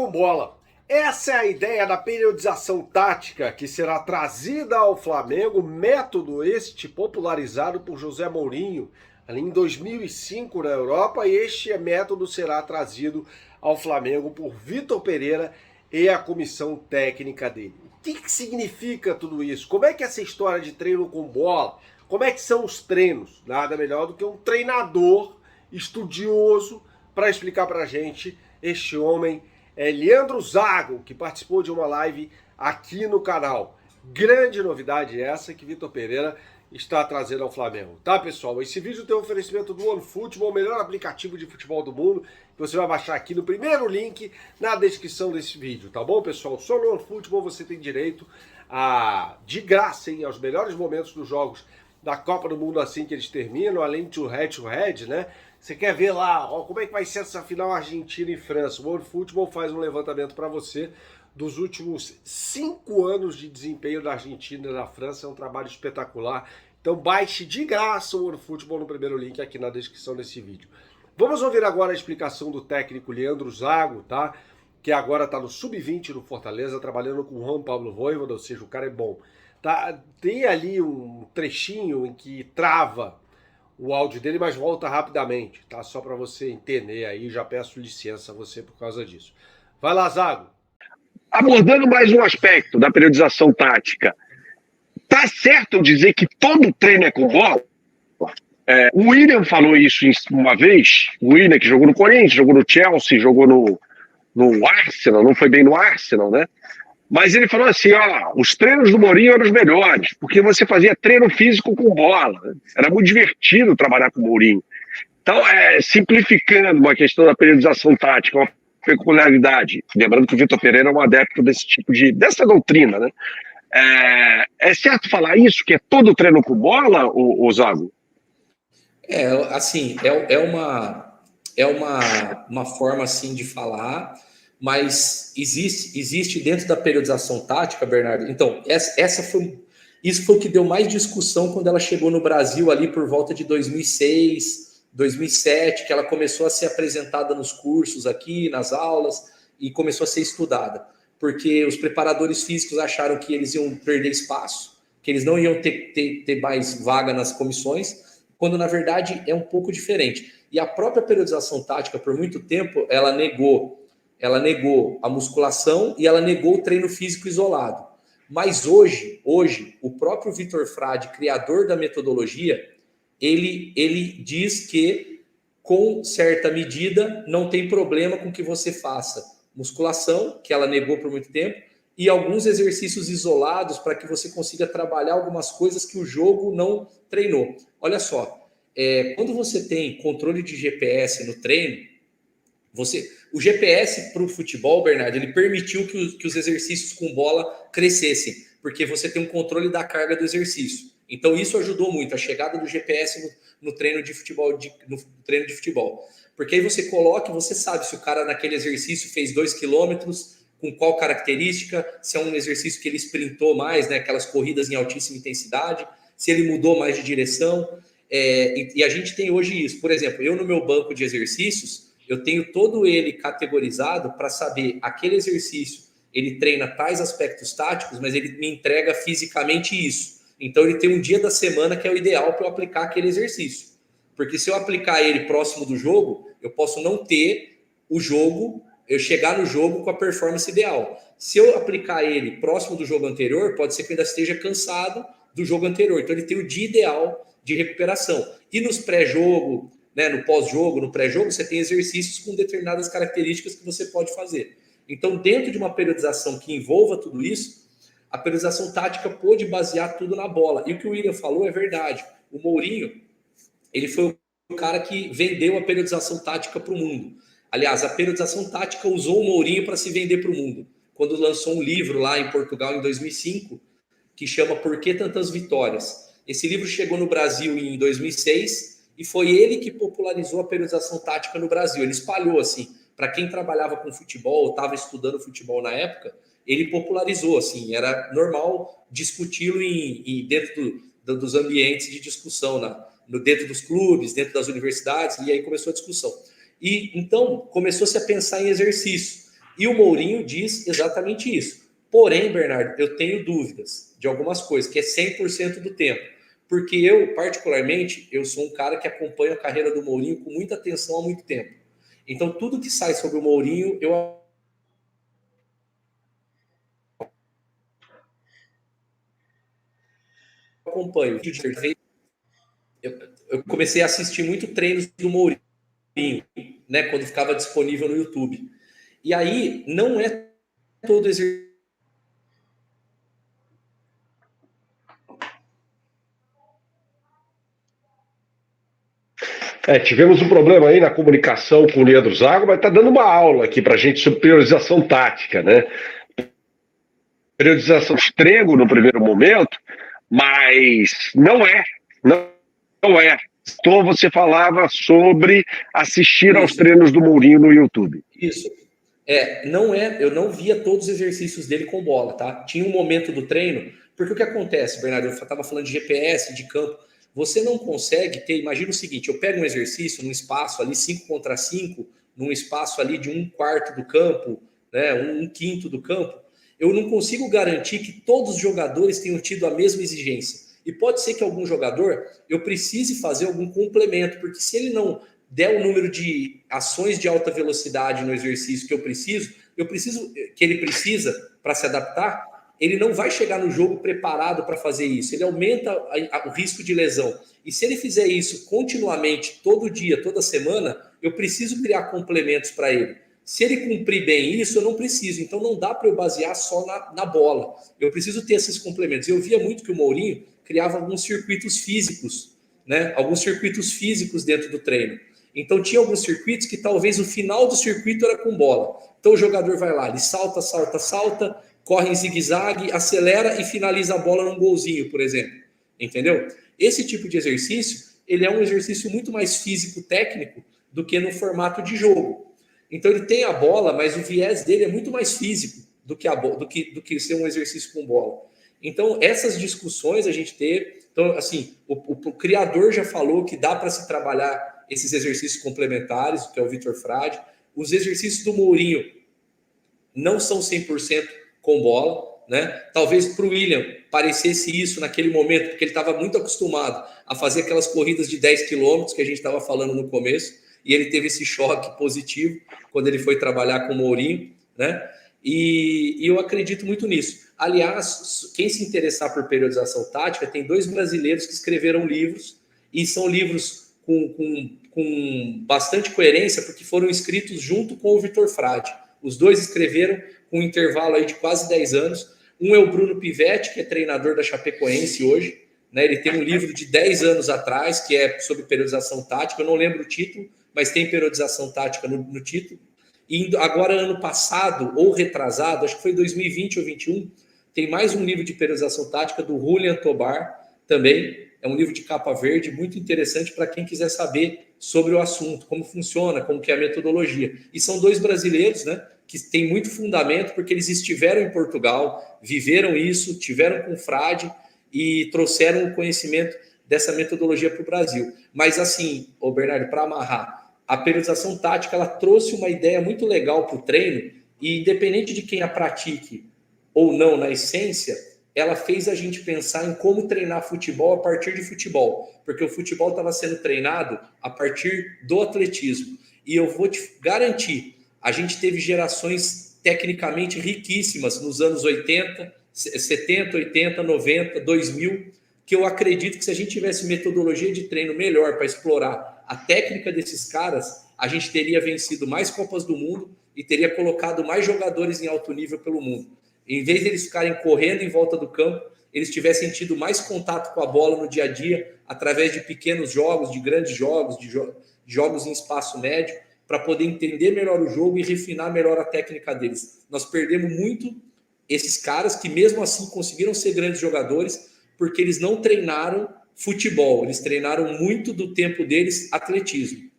com bola. Essa é a ideia da periodização tática que será trazida ao Flamengo, método este popularizado por José Mourinho ali em 2005 na Europa, e este método será trazido ao Flamengo por Vitor Pereira e a comissão técnica dele. O que significa tudo isso? Como é que é essa história de treino com bola? Como é que são os treinos? Nada melhor do que um treinador estudioso para explicar para a gente. Este homem é Leandro Zago, que participou de uma live aqui no canal. Grande novidade essa que Vitor Pereira está trazendo ao Flamengo. Tá, pessoal? Esse vídeo tem um oferecimento do OneFootball, o melhor aplicativo de futebol do mundo, que você vai baixar aqui no primeiro link na descrição desse vídeo, tá bom, pessoal? Só no OneFootball você tem direito a, de graça, hein, aos melhores momentos dos jogos da Copa do Mundo assim que eles terminam, além de head-to-head, né? Você quer ver lá, ó, como é que vai ser essa final Argentina e França? O OneFootball faz um levantamento para você dos últimos 5 anos de desempenho da Argentina e da França. É um trabalho espetacular. Então baixe de graça o OneFootball no primeiro link aqui na descrição desse vídeo. Vamos ouvir agora a explicação do técnico Leandro Zago, tá? Que agora está no Sub-20 do Fortaleza, trabalhando com o Juan Pablo Voivoda, ou seja, o cara é bom. Tá? Tem ali um trechinho em que trava o áudio dele, mas volta rapidamente, tá? Só para você entender aí, já peço licença a você por causa disso. Vai lá, Zago. Abordando mais um aspecto da periodização tática, tá certo eu dizer que todo treino é com bola? O William falou isso uma vez, o William que jogou no Corinthians, jogou no Chelsea, jogou no Arsenal, não foi bem no Arsenal, né? Mas ele falou assim, ó, os treinos do Mourinho eram os melhores, porque você fazia treino físico com bola. Era muito divertido trabalhar com o Mourinho. Então, simplificando uma questão da periodização tática, uma peculiaridade, lembrando que o Vitor Pereira é um adepto dessa doutrina, né? É certo falar isso, que é todo treino com bola, o Zago? Assim, é uma forma assim de falar, mas existe dentro da periodização tática, Bernardo. Então, isso foi o que deu mais discussão quando ela chegou no Brasil ali por volta de 2006, 2007, que ela começou a ser apresentada nos cursos aqui, nas aulas, e começou a ser estudada. Porque os preparadores físicos acharam que eles iam perder espaço, que eles não iam ter mais vaga nas comissões, quando na verdade é um pouco diferente. E a própria periodização tática, por muito tempo, ela negou a musculação e ela negou o treino físico isolado. Mas hoje o próprio Vitor Frade, criador da metodologia, ele diz que, com certa medida, não tem problema com que você faça musculação, que ela negou por muito tempo, e alguns exercícios isolados para que você consiga trabalhar algumas coisas que o jogo não treinou. Olha só, quando você tem controle de GPS no treino, o GPS para o futebol, Bernardo, ele permitiu que os exercícios com bola crescessem, porque você tem um controle da carga do exercício. Então isso ajudou muito, a chegada do GPS no treino de futebol, no treino de futebol. Porque aí você coloca e você sabe se o cara naquele exercício fez 2 quilômetros, com qual característica, se é um exercício que ele sprintou mais, né, aquelas corridas em altíssima intensidade, se ele mudou mais de direção. E a gente tem hoje isso. Por exemplo, eu no meu banco de exercícios, eu tenho todo ele categorizado para saber aquele exercício, ele treina tais aspectos táticos, mas ele me entrega fisicamente isso. Então ele tem um dia da semana que é o ideal para eu aplicar aquele exercício. Porque se eu aplicar ele próximo do jogo, eu posso não ter o jogo, eu chegar no jogo com a performance ideal. Se eu aplicar ele próximo do jogo anterior, pode ser que eu ainda esteja cansado do jogo anterior. Então ele tem o dia ideal de recuperação. E nos pré-jogo, né, no pós-jogo, no pré-jogo, você tem exercícios com determinadas características que você pode fazer. Então, dentro de uma periodização que envolva tudo isso, a periodização tática pôde basear tudo na bola. E o que o William falou é verdade. O Mourinho, ele foi o cara que vendeu a periodização tática para o mundo. Aliás, a periodização tática usou o Mourinho para se vender para o mundo. Quando lançou um livro lá em Portugal em 2005, que chama Por que Tantas Vitórias? Esse livro chegou no Brasil em 2006 e foi ele que popularizou a periodização tática no Brasil. Ele espalhou assim, para quem trabalhava com futebol, estava estudando futebol na época, ele popularizou, assim, era normal discuti-lo dentro dos ambientes de discussão, dentro dos clubes, dentro das universidades, e aí começou a discussão. E então começou-se a pensar em exercício. E o Mourinho diz exatamente isso. Porém, Bernardo, eu tenho dúvidas de algumas coisas, que é 100% do tempo. Porque eu, particularmente, eu sou um cara que acompanha a carreira do Mourinho com muita atenção há muito tempo. Então, tudo que sai sobre o Mourinho, eu acompanho. Eu comecei a assistir muito treinos do Mourinho, né, quando ficava disponível no YouTube. E aí, não é todo exercício. Tivemos um problema aí na comunicação com o Leandro Zago, mas está dando uma aula aqui para a gente sobre priorização tática, né? Periodização extremo no primeiro momento, mas não é. Então você falava sobre assistir aos treinos do Mourinho no YouTube. Isso. Não é, eu não via todos os exercícios dele com bola, tá? Tinha um momento do treino, porque o que acontece, Bernardo, eu estava falando de GPS, de campo, você não consegue ter, imagina o seguinte, eu pego um exercício num espaço ali 5 contra 5, num espaço ali de 1/4 do campo, né, 1/5 do campo, eu não consigo garantir que todos os jogadores tenham tido a mesma exigência. E pode ser que algum jogador, eu precise fazer algum complemento, porque se ele não der o número de ações de alta velocidade no exercício que que ele precisa para se adaptar, ele não vai chegar no jogo preparado para fazer isso. Ele aumenta o risco de lesão. E se ele fizer isso continuamente, todo dia, toda semana, eu preciso criar complementos para ele. Se ele cumprir bem isso, eu não preciso. Então não dá para eu basear só na bola. Eu preciso ter esses complementos. Eu via muito que o Mourinho criava alguns circuitos físicos, né? Alguns circuitos físicos dentro do treino. Então tinha alguns circuitos que talvez o final do circuito era com bola. Então o jogador vai lá, ele salta, corre em zigue-zague, acelera e finaliza a bola num golzinho, por exemplo. Entendeu? Esse tipo de exercício, ele é um exercício muito mais físico-técnico do que no formato de jogo. Então ele tem a bola, mas o viés dele é muito mais físico do que ser um exercício com bola. Então essas discussões a gente teve. Então, assim, o criador já falou que dá para se trabalhar esses exercícios complementares, que é o Vitor Frade. Os exercícios do Mourinho não são 100% com bola, né? Talvez para o William parecesse isso naquele momento, porque ele estava muito acostumado a fazer aquelas corridas de 10 quilômetros que a gente estava falando no começo, e ele teve esse choque positivo quando ele foi trabalhar com o Mourinho, né? E eu acredito muito nisso. Aliás, quem se interessar por periodização tática, tem 2 brasileiros que escreveram livros, e são livros com bastante coerência, porque foram escritos junto com o Vitor Frade. Os 2 escreveram com um intervalo aí de quase 10 anos. Um é o Bruno Pivetti, que é treinador da Chapecoense hoje, né? Ele tem um livro de 10 anos atrás, que é sobre periodização tática. Eu não lembro o título, mas tem periodização tática no título. E agora, ano passado, ou retrasado, acho que foi 2020 ou 2021, tem mais um livro de periodização tática do Julian Tobar, também. É um livro de capa verde, muito interessante para quem quiser saber sobre o assunto, como funciona, como que é a metodologia. E são 2 brasileiros, né, que têm muito fundamento, porque eles estiveram em Portugal, viveram isso, tiveram com Frade e trouxeram o conhecimento dessa metodologia para o Brasil. Mas assim, Bernardo, para amarrar, a periodização tática, ela trouxe uma ideia muito legal para o treino, e independente de quem a pratique ou não na essência, ela fez a gente pensar em como treinar futebol a partir de futebol, porque o futebol estava sendo treinado a partir do atletismo. E eu vou te garantir, a gente teve gerações tecnicamente riquíssimas nos anos 80, 70, 80, 90, 2000, que eu acredito que se a gente tivesse metodologia de treino melhor para explorar a técnica desses caras, a gente teria vencido mais Copas do Mundo e teria colocado mais jogadores em alto nível pelo mundo. Em vez de eles ficarem correndo em volta do campo, eles tivessem tido mais contato com a bola no dia a dia, através de pequenos jogos, de grandes jogos, de jogos em espaço médio, para poder entender melhor o jogo e refinar melhor a técnica deles. Nós perdemos muito esses caras que mesmo assim conseguiram ser grandes jogadores, porque eles não treinaram futebol, eles treinaram muito do tempo deles atletismo.